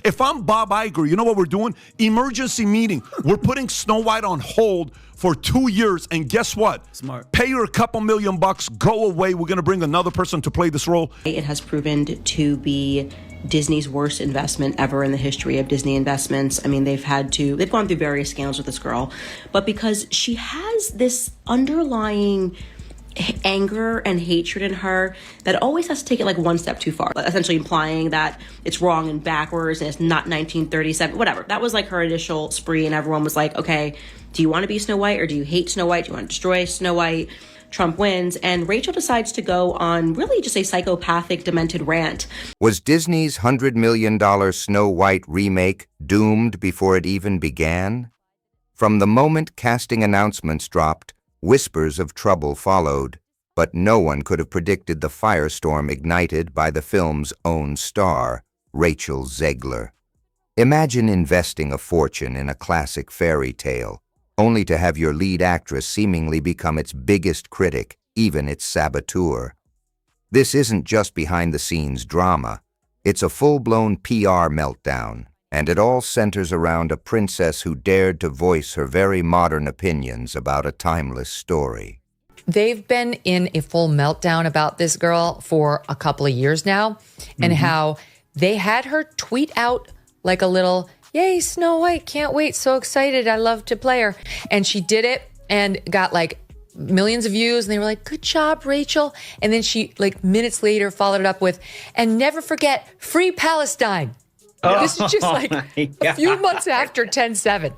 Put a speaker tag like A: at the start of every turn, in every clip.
A: If I'm Bob Iger, you know what we're doing? Emergency meeting. We're putting Snow White on hold for 2 years, and guess what?
B: Smart.
A: Pay her a couple $1,000,000, go away. We're going to bring another person to play this role.
C: It has proven to be Disney's worst investment ever in the history of Disney investments. I mean, they've gone through various scandals with this girl, but because she has this underlying anger and hatred in her that always has to take it like one step too far, essentially implying that it's wrong and backwards and it's not 1937, whatever. That was like her initial spree, and everyone was like, okay, do you want to be Snow White or do you hate Snow White? Do you want to destroy Snow White? Trump wins, and Rachel decides to go on really just a psychopathic, demented rant.
D: Was Disney's $100 million Snow White remake doomed before it even began? From the moment casting announcements dropped, whispers of trouble followed, but no one could have predicted the firestorm ignited by the film's own star, Rachel Zegler. Imagine investing a fortune in a classic fairy tale, only to have your lead actress seemingly become its biggest critic, even its saboteur. This isn't just behind-the-scenes drama. It's a full-blown PR meltdown, and it all centers around a princess who dared to voice her very modern opinions about a timeless story.
E: They've been in a full meltdown about this girl for a couple of years now, and how they had her tweet out like a little, "Yay, Snow White, can't wait, so excited, I love to play her." And she did it and got like millions of views, and they were like, "Good job, Rachel." And then she, like minutes later, followed it up with, "And never forget, free Palestine." This is just like a few months after 10/7.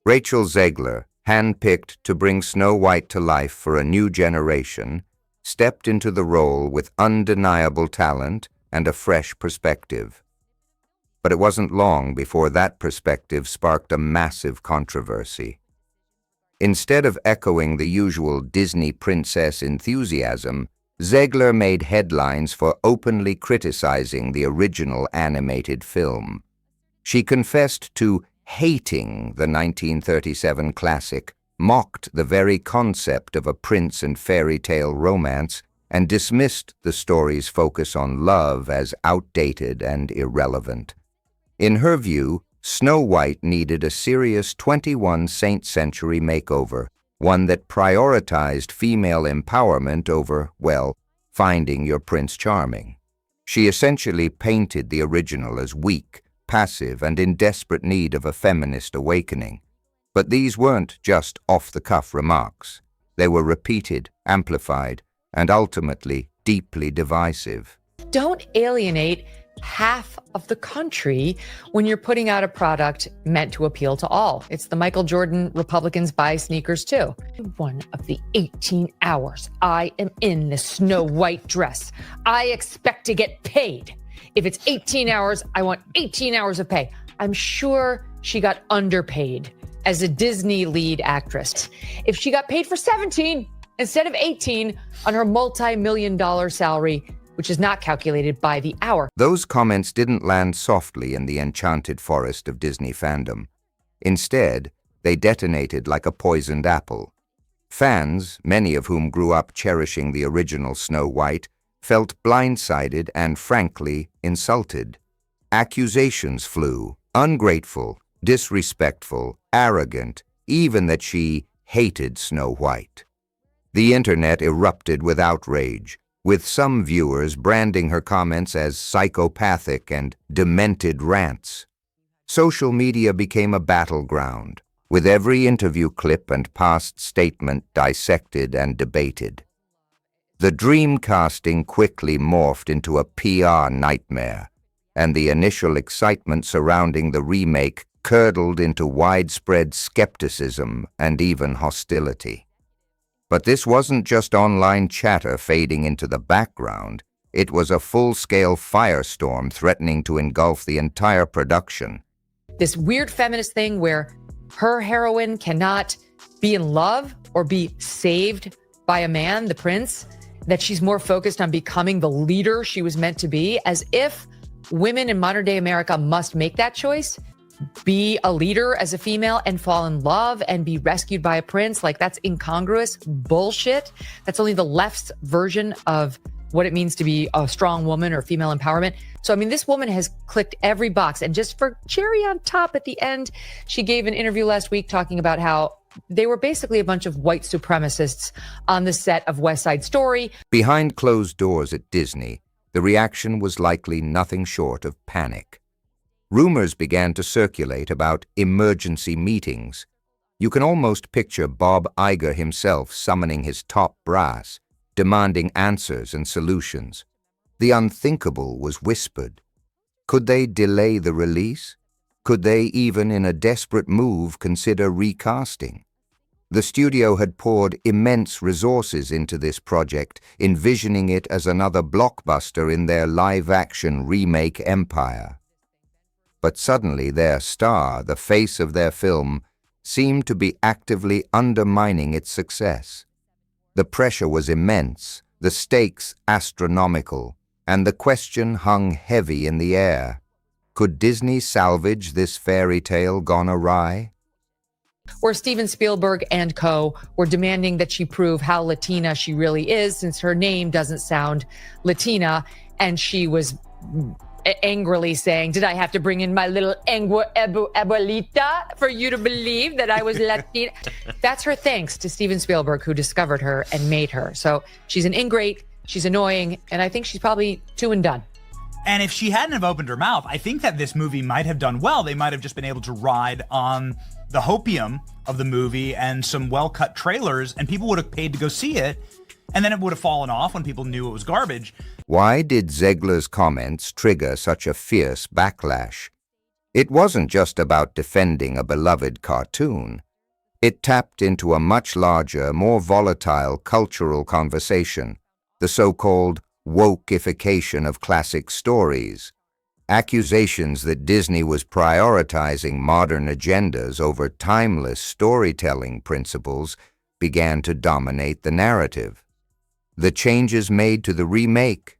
D: Rachel Zegler, handpicked to bring Snow White to life for a new generation, stepped into the role with undeniable talent and a fresh perspective. But it wasn't long before that perspective sparked a massive controversy. Instead of echoing the usual Disney princess enthusiasm, Zegler made headlines for openly criticizing the original animated film. She confessed to hating the 1937 classic, mocked the very concept of a prince and fairy tale romance, and dismissed the story's focus on love as outdated and irrelevant. In her view, Snow White needed a serious 21st century makeover, one that prioritized female empowerment over, well, finding your Prince Charming. She essentially painted the original as weak, passive, and in desperate need of a feminist awakening. But these weren't just off-the-cuff remarks. They were repeated, amplified, and ultimately deeply divisive.
E: Don't alienate half of the country when you're putting out a product meant to appeal to all. It's the Michael Jordan Republicans buy sneakers too. One of the 18 hours I am in the Snow White dress, I expect to get paid. If it's 18 hours, I want 18 hours of pay. I'm sure she got underpaid as a Disney lead actress. If she got paid for 17 instead of 18 on her multi-million-dollar salary, which is not calculated by the hour.
D: Those comments didn't land softly in the enchanted forest of Disney fandom. Instead, they detonated like a poisoned apple. Fans, many of whom grew up cherishing the original Snow White, felt blindsided and frankly insulted. Accusations flew, ungrateful, disrespectful, arrogant, even that she hated Snow White. The internet erupted with outrage, with some viewers branding her comments as psychopathic and demented rants. Social media became a battleground, with every interview clip and past statement dissected and debated. The dream casting quickly morphed into a PR nightmare, and the initial excitement surrounding the remake curdled into widespread skepticism and even hostility. But this wasn't just online chatter fading into the background. It was a full-scale firestorm threatening to engulf the entire production.
E: This weird feminist thing where her heroine cannot be in love or be saved by a man, the prince, that she's more focused on becoming the leader she was meant to be, as if women in modern day America must make that choice, be a leader as a female and fall in love and be rescued by a prince. Like, that's incongruous bullshit. That's only the left's version of what it means to be a strong woman or female empowerment. So, I mean, this woman has clicked every box. And just for cherry on top at the end, she gave an interview last week talking about how they were basically a bunch of white supremacists on the set of West Side Story.
D: Behind closed doors at Disney, the reaction was likely nothing short of panic. Rumors began to circulate about emergency meetings. You can almost picture Bob Iger himself summoning his top brass, demanding answers and solutions. The unthinkable was whispered. Could they delay the release? Could they, even in a desperate move, consider recasting? The studio had poured immense resources into this project, envisioning it as another blockbuster in their live-action remake empire. But suddenly their star, the face of their film, seemed to be actively undermining its success. The pressure was immense, the stakes astronomical, and the question hung heavy in the air. Could Disney salvage this fairy tale gone awry?
E: Where Steven Spielberg and co. were demanding that she prove how Latina she really is, since her name doesn't sound Latina, and she was angrily saying, did I have to bring in my little abuelita for you to believe that I was Latina? That's her thanks to Steven Spielberg, who discovered her and made her. So she's an ingrate, she's annoying, and I think she's probably two and done.
B: And if she hadn't have opened her mouth, I think that this movie might have done well. They might have just been able to ride on the hopium of the movie and some well-cut trailers, and people would have paid to go see it, and then it would have fallen off when people knew it was garbage.
D: Why did Zegler's comments trigger such a fierce backlash? It wasn't just about defending a beloved cartoon. It tapped into a much larger, more volatile cultural conversation, the so-called wokeification of classic stories. Accusations that Disney was prioritizing modern agendas over timeless storytelling principles began to dominate the narrative. The changes made to the remake,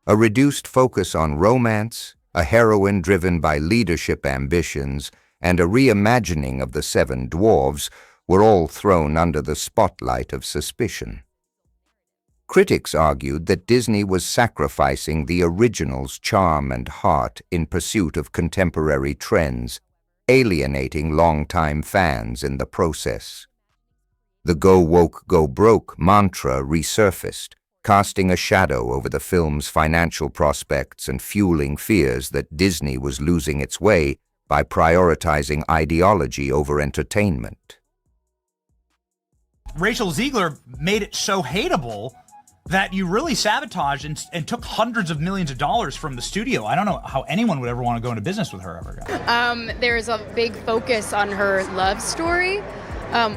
D: a reduced focus on romance, a heroine driven by leadership ambitions, and a reimagining of the Seven Dwarfs were all thrown under the spotlight of suspicion. Critics argued that Disney was sacrificing the original's charm and heart in pursuit of contemporary trends, alienating longtime fans in the process. The "Go Woke, Go Broke" mantra resurfaced, casting a shadow over the film's financial prospects and fueling fears that Disney was losing its way by prioritizing ideology over entertainment.
B: Rachel Zegler made it so hateable that you really sabotaged and took hundreds of millions of dollars from the studio. I don't know how anyone would ever want to go into business with her ever again.
F: There's a big focus on her love story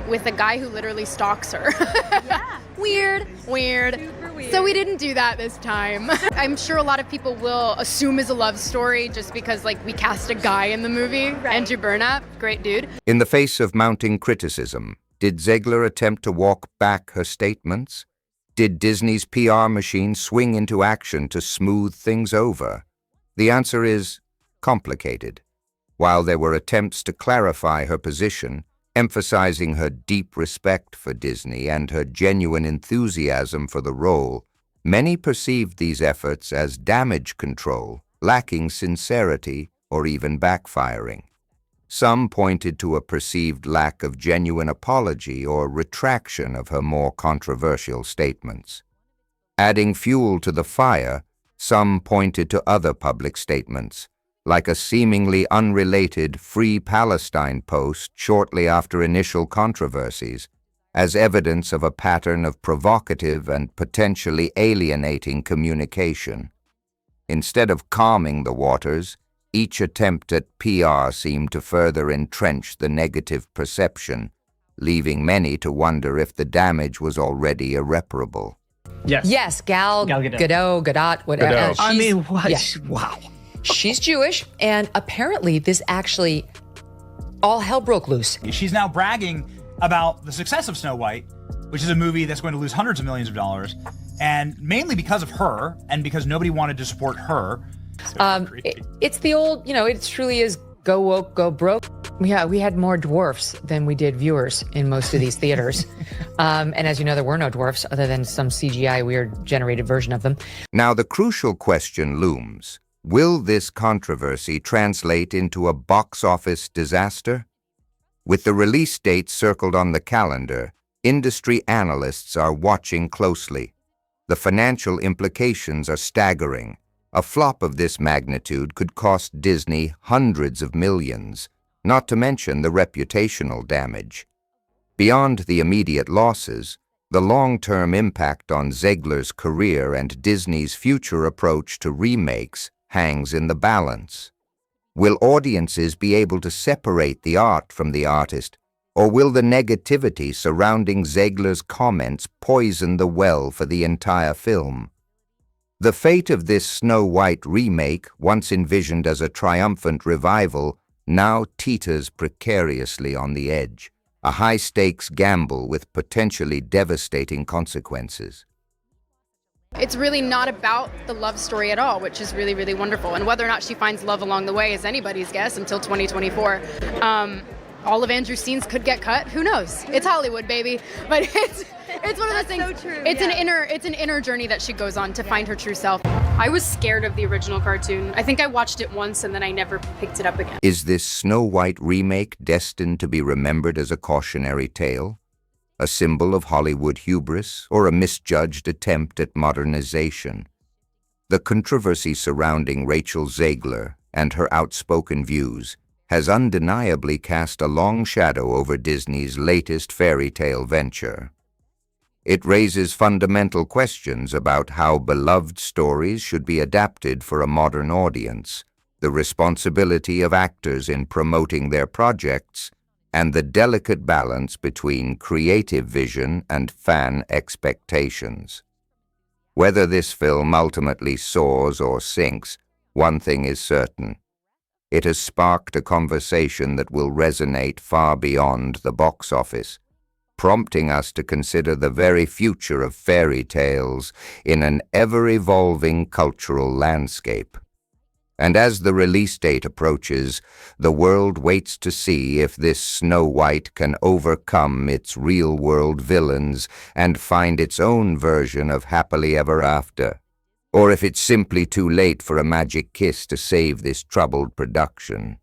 F: with a guy who literally stalks her. Yeah. Weird. Super weird. So we didn't do that this time. I'm sure a lot of people will assume it's a love story just because, like, we cast a guy in the movie. Right. Andrew Burnap, great dude.
D: In the face of mounting criticism, did Zegler attempt to walk back her statements? Did Disney's PR machine swing into action to smooth things over? The answer is complicated. While there were attempts to clarify her position, emphasizing her deep respect for Disney and her genuine enthusiasm for the role, many perceived these efforts as damage control, lacking sincerity, or even backfiring. Some pointed to a perceived lack of genuine apology or retraction of her more controversial statements. Adding fuel to the fire, some pointed to other public statements, like a seemingly unrelated Free Palestine post shortly after initial controversies, as evidence of a pattern of provocative and potentially alienating communication. Instead of calming the waters, each attempt at PR seemed to further entrench the negative perception, leaving many to wonder if the damage was already irreparable.
E: Yes, Gal
G: Gadot.
E: Gadot, whatever.
A: Gadot.
G: I
E: She's-
G: mean, what?
E: yeah.
G: Wow.
E: She's Jewish, and apparently this actually all hell broke loose.
B: She's now bragging about the success of Snow White, which is a movie that's going to lose hundreds of millions of dollars, and mainly because of her, and because nobody wanted to support her.
E: It's the old, it truly is go woke, go broke. Yeah, we had more dwarfs than we did viewers in most of these theaters. And as you know, there were no dwarfs other than some CGI weird generated version of them.
D: Now the crucial question looms. Will this controversy translate into a box office disaster? With the release date circled on the calendar, industry analysts are watching closely. The financial implications are staggering. A flop of this magnitude could cost Disney hundreds of millions, not to mention the reputational damage. Beyond the immediate losses, the long-term impact on Zegler's career and Disney's future approach to remakes hangs in the balance. Will audiences be able to separate the art from the artist, or will the negativity surrounding Zegler's comments poison the well for the entire film? The fate of this Snow White remake, once envisioned as a triumphant revival, now teeters precariously on the edge, a high-stakes gamble with potentially devastating consequences.
F: It's really not about the love story at all, which is really, really wonderful. And whether or not she finds love along the way is anybody's guess until 2024. All of Andrew's scenes could get cut. Who knows? It's Hollywood, baby. But it's one of those things.
H: So true,
F: it's
H: yeah.
F: an inner journey that she goes on to find her true self.
H: I was scared of the original cartoon. I think I watched it once and then I never picked it up again.
D: Is this Snow White remake destined to be remembered as a cautionary tale? A symbol of Hollywood hubris, or a misjudged attempt at modernization? The controversy surrounding Rachel Zegler and her outspoken views has undeniably cast a long shadow over Disney's latest fairy tale venture. It raises fundamental questions about how beloved stories should be adapted for a modern audience, the responsibility of actors in promoting their projects, and the delicate balance between creative vision and fan expectations. Whether this film ultimately soars or sinks, one thing is certain. It has sparked a conversation that will resonate far beyond the box office, prompting us to consider the very future of fairy tales in an ever-evolving cultural landscape. And as the release date approaches, the world waits to see if this Snow White can overcome its real-world villains and find its own version of happily ever after, or if it's simply too late for a magic kiss to save this troubled production.